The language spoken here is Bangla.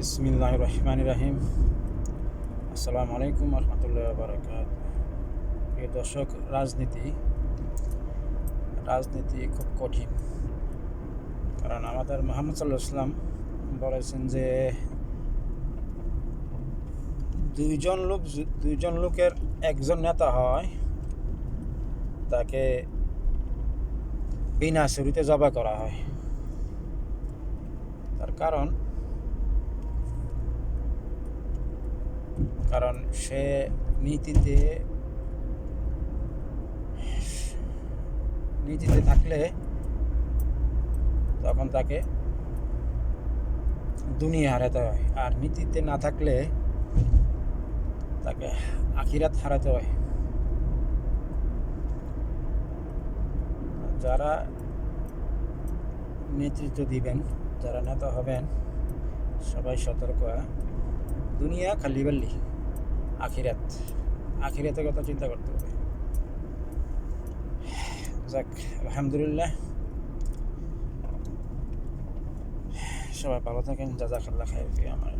বিসমিল্লাহির রহমানির রহিম। আসসালামু আলাইকুম রহমতুল্লাহ বারাকাত। প্রিয় দর্শক, রাজনীতি খুব কঠিন। কারণ আমাদের মুহাম্মদ সাল্লাল্লাহু আলাইহি ওয়াসাল্লাম বলেছেন যে দুইজন লোকের একজন নেতা হয়, তাকে বিনা ছুরিতে জবাই করা হয়। তার কারণ সে নীতিতে থাকলে তখন তাকে দুনিয়া হারাতে হয়, আর নীতিতে না থাকলে তাকে আখিরাত হারাতে হয়। যারা নেতৃত্ব দিবেন, যারা নেতা হবেন, সবাই সতর্ক। দুনিয়া খালি বাল্লি, আখিরাতের কথা চিন্তা করতে হবে। যাক, আলহামদুলিল্লাহ, সবাই ভালো থাকেন। জাযাকাল্লাহ খাইর। আমার